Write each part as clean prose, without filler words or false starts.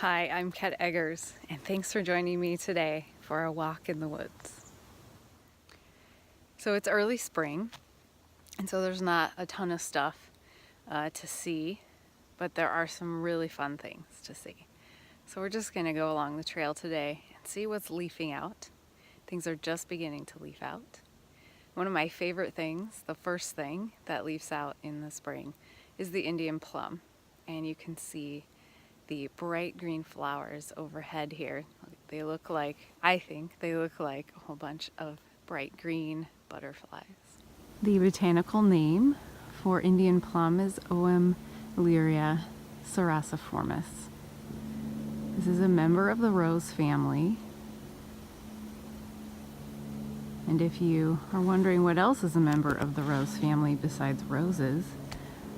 Hi, I'm Kat Eggers, and thanks for joining me today for a walk in the woods. So it's early spring, and so there's not a ton of stuff to see, but there are some really fun things to see. So we're just gonna go along the trail today and see what's leafing out. Things are just beginning to leaf out. One of my favorite things, the first thing that leaves out in the spring, is the Indian plum, and you can see the bright green flowers overhead here. They look like, I think they look like a whole bunch of bright green butterflies. The botanical name for Indian plum is Olympia cerasiformis. This is a member of the rose family. And if you are wondering what else is a member of the rose family besides roses,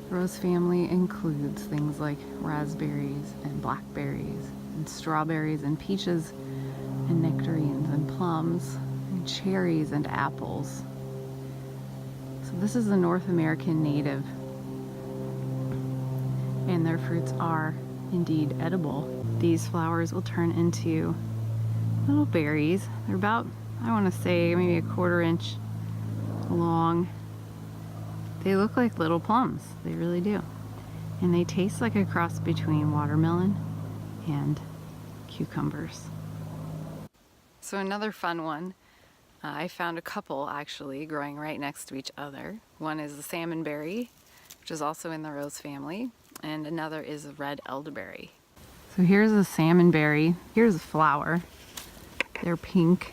rose family includes things like raspberries and blackberries and strawberries and peaches and nectarines and plums and cherries and apples. So this is a North American native, and their fruits are indeed edible. These flowers will turn into little berries. They're about, I want to say, maybe a 1/4 inch long. They look like little plums, they really do. And they taste like a cross between watermelon and cucumbers. So another fun one, I found a couple actually growing right next to each other. One is the salmonberry, which is also in the rose family, and another is a red elderberry. So here's a salmonberry, here's a flower. They're pink,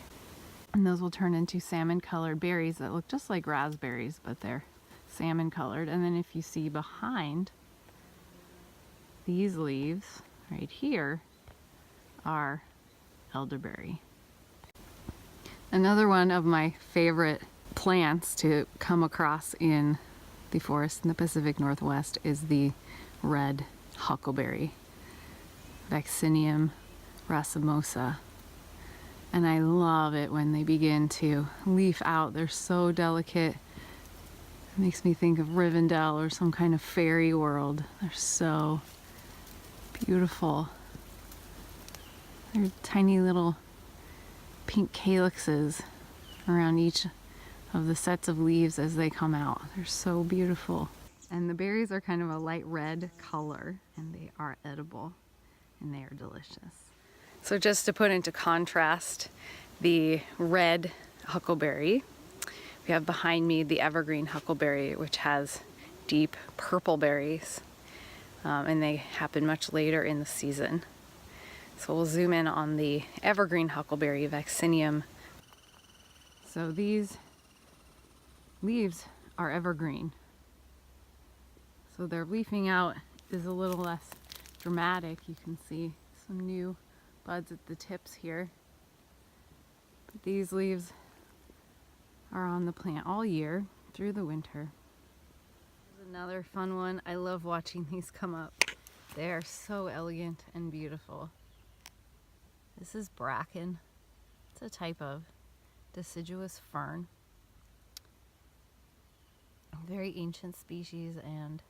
and those will turn into salmon colored berries that look just like raspberries, but they're salmon colored. And then if you see behind these leaves right here are elderberry. Another one of my favorite plants to come across in the forest in the Pacific Northwest is the red huckleberry, Vaccinium racemosa. And I love it when they begin to leaf out. They're so delicate. It makes me think of Rivendell or some kind of fairy world. They're so beautiful. They're tiny little pink calyxes around each of the sets of leaves as they come out. They're so beautiful. And the berries are kind of a light red color, and they are edible, and they are delicious. So just to put into contrast the red huckleberry, we have behind me the evergreen huckleberry, which has deep purple berries, and they happen much later in the season. So we'll zoom in on the evergreen huckleberry, Vaccinium. So these leaves are evergreen. So their leafing out is a little less dramatic. You can see some new buds at the tips here. But these leaves are on the plant all year through the winter. Here's another fun one. I love watching these come up. They are so elegant and beautiful. This is bracken. It's a type of deciduous fern. A very ancient species, and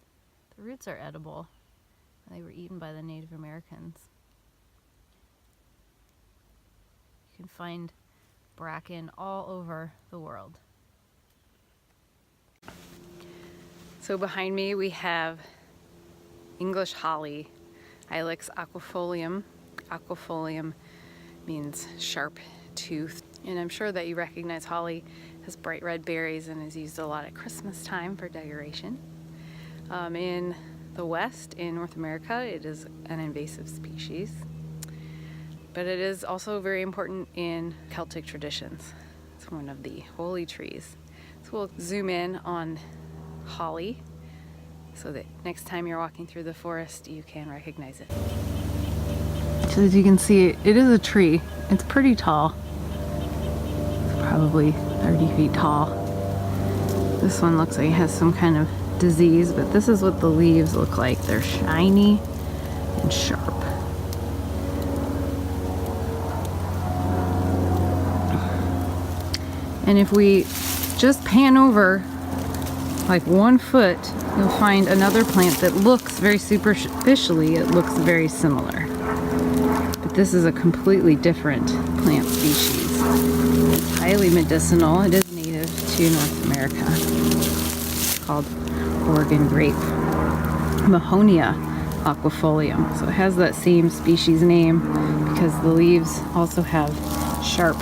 the roots are edible. They were eaten by the Native Americans. You can find bracken all over the world. So behind me we have English holly, Ilex aquifolium. Aquifolium means sharp tooth, and I'm sure that you recognize holly has bright red berries and is used a lot at Christmas time for decoration. In the West, in North America, it is an invasive species, but it is also very important in Celtic traditions. It's one of the holy trees. So we'll zoom in on holly so that next time you're walking through the forest, you can recognize it. So as you can see, it is a tree. It's pretty tall. It's probably 30 feet tall. This one looks like it has some kind of disease, but this is what the leaves look like. They're shiny and sharp. And if we just pan over like 1 foot, you'll find another plant that looks very superficially, it looks very similar. this is a completely different plant species. It's highly medicinal. It is native to North America. It's called Oregon grape. Mahonia aquifolium. So it has that same species name because the leaves also have sharp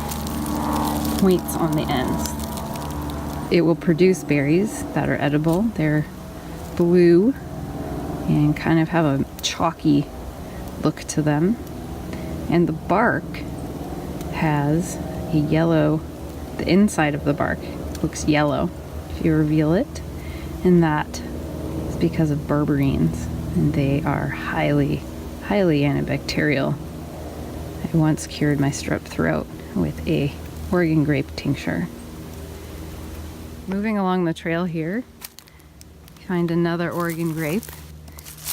points on the ends. It will produce berries that are edible. They're blue and kind of have a chalky look to them. And the bark has a yellow, the inside of the bark looks yellow if you reveal it. And that is because of berberines. And they are highly, highly antibacterial. I once cured my strep throat with a Oregon grape tincture. Moving along the trail here, you find another Oregon grape,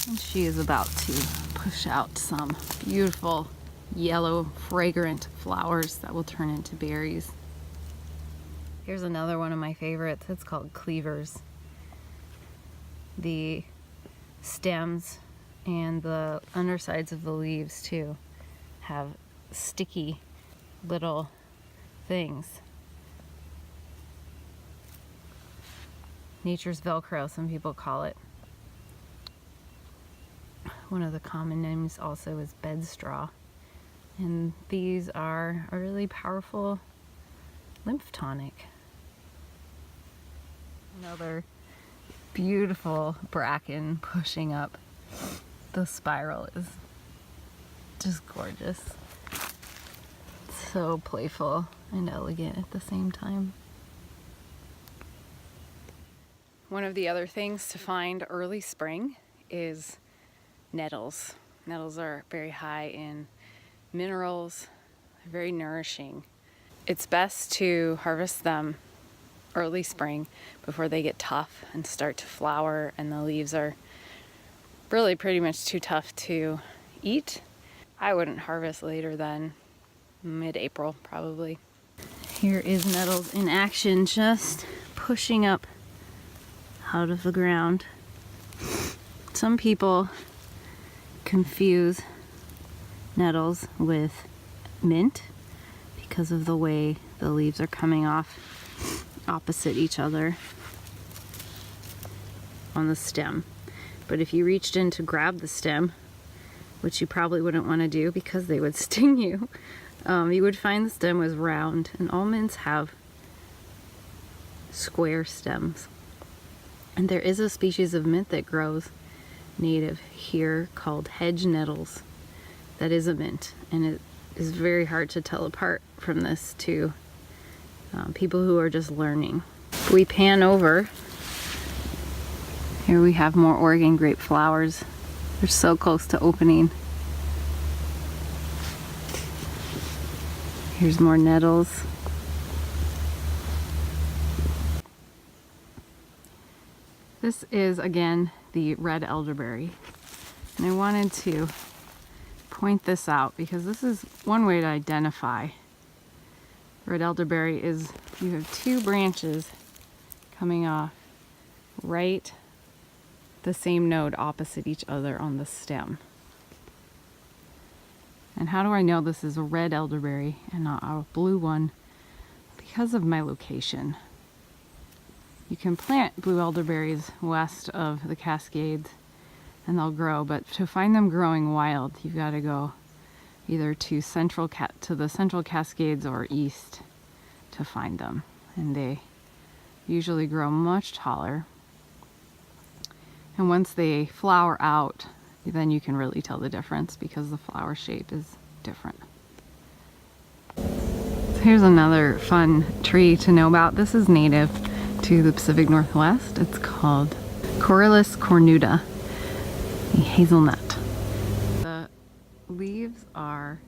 and she is about to push out some beautiful yellow fragrant flowers that will turn into berries. Here's another one of my favorites. It's called cleavers. The stems and the undersides of the leaves too have sticky little things. Nature's Velcro, some people call it. One of the common names also is bed straw. And these are a really powerful lymph tonic. Another beautiful bracken pushing up. The spiral is just gorgeous. So playful and elegant at the same time. One of the other things to find early spring is nettles. Nettles are very high in minerals, very nourishing. It's best to harvest them early spring before they get tough and start to flower and the leaves are really pretty much too tough to eat. I wouldn't harvest later than mid-April probably. Here is nettles in action, just pushing up out of the ground. Some people confuse nettles with mint because of the way the leaves are coming off opposite each other on the stem. But if you reached in to grab the stem, which you probably wouldn't want to do because they would sting you, you would find the stem was round, and all mints have square stems. And there is a species of mint that grows native here called hedge nettles that is a mint, and it is very hard to tell apart from this to people who are just learning. If we pan over, here we have more Oregon grape flowers. They're so close to opening. Here's more nettles. This is again the red elderberry, and I wanted to point this out because this is one way to identify red elderberry. Is you have two branches coming off right the same node opposite each other on the stem. And how do I know this is a red elderberry and not a blue one? Because of my location. You can plant blue elderberries west of the Cascades and they'll grow, but to find them growing wild, you've got to go either to the central Cascades or east to find them. And they usually grow much taller. And once they flower out, then you can really tell the difference because the flower shape is different. So here's another fun tree to know about. This is native to the Pacific Northwest. It's called Corylus cornuta, a hazelnut. The leaves are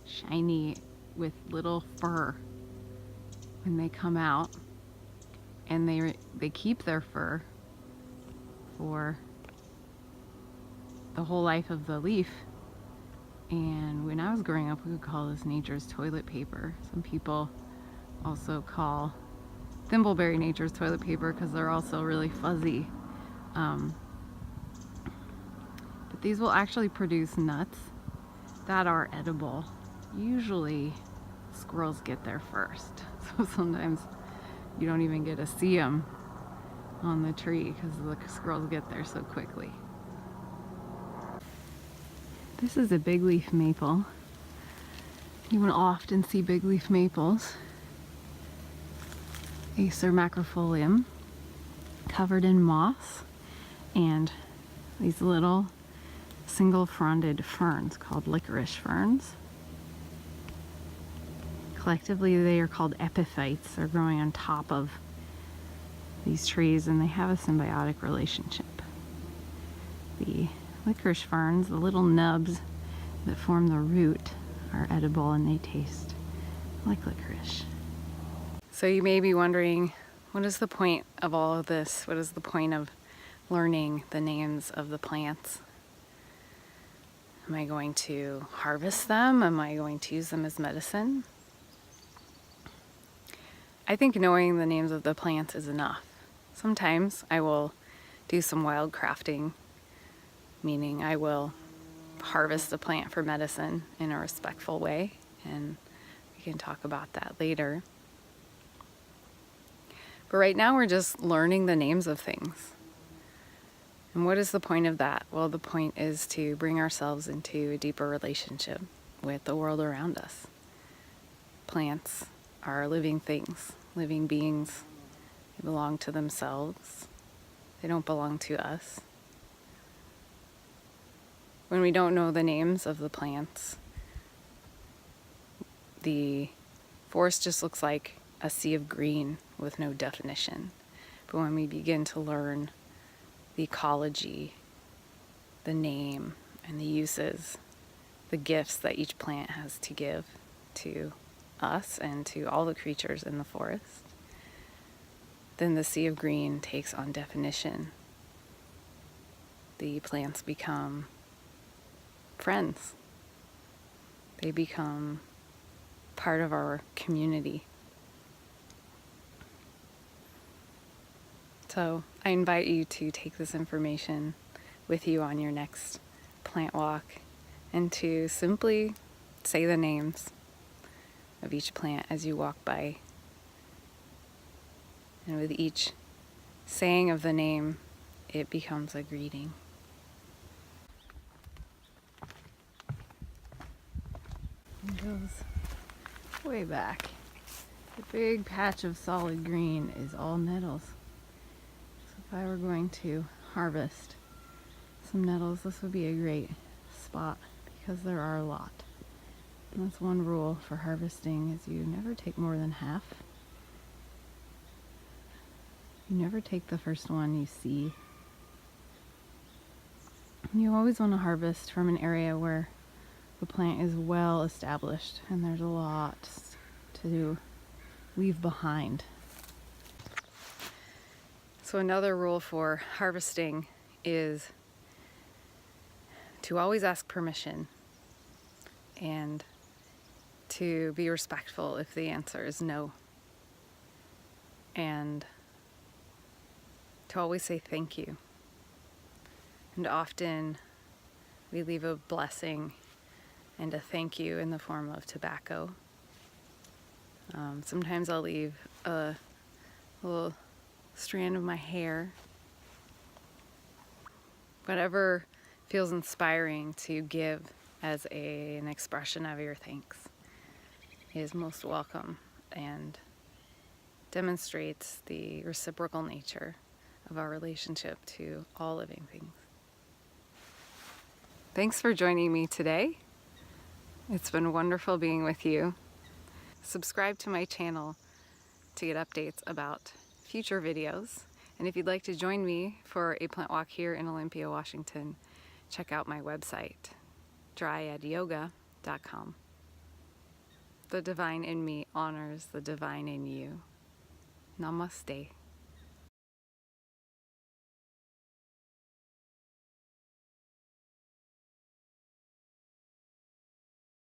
shiny with little fur when they come out, and they keep their fur for the whole life of the leaf. And when I was growing up, we would call this nature's toilet paper. Some people also call thimbleberry nature's toilet paper because they're also really fuzzy. But these will actually produce nuts that are edible, usually squirrels get there first. So sometimes you don't even get to see them on the tree because the squirrels get there so quickly. This is a big leaf maple. You will often see big leaf maples. Acer macrofolium, covered in moss and these little single fronded ferns called licorice ferns. Collectively they are called epiphytes. They're growing on top of these trees and they have a symbiotic relationship. The licorice ferns, the little nubs that form the root, are edible and they taste like licorice. So you may be wondering, what is the point of all of this? What is the point of learning the names of the plants? Am I going to harvest them? Am I going to use them as medicine? I think knowing the names of the plants is enough. Sometimes I will do some wild crafting, meaning I will harvest a plant for medicine in a respectful way, and we can talk about that later. But right now we're just learning the names of things. And what is the point of that? Well, the point is to bring ourselves into a deeper relationship with the world around us. Plants are living things, living beings. They belong to themselves. They don't belong to us. When we don't know the names of the plants, the forest just looks like a sea of green with no definition. But when we begin to learn the ecology, the name, and the uses, the gifts that each plant has to give to us and to all the creatures in the forest, then the sea of green takes on definition. The plants become friends. They become part of our community. So I invite you to take this information with you on your next plant walk and to simply say the names of each plant as you walk by. And with each saying of the name, it becomes a greeting. It goes way back. The big patch of solid green is all nettles. So if I were going to harvest some nettles, this would be a great spot because there are a lot. And that's one rule for harvesting, is you never take more than half. You never take the first one you see. You always want to harvest from an area where the plant is well established and there's a lot to leave behind. So another rule for harvesting is to always ask permission and to be respectful if the answer is no. And to always say thank you. And often we leave a blessing and a thank you in the form of tobacco. Sometimes I'll leave a little strand of my hair. Whatever feels inspiring to give as an expression of your thanks is most welcome and demonstrates the reciprocal nature of our relationship to all living things. Thanks for joining me today. It's been wonderful being with you. Subscribe to my channel to get updates about future videos. And if you'd like to join me for a plant walk here in Olympia, Washington, check out my website, dryadyoga.com. The divine in me honors the divine in you. Namaste.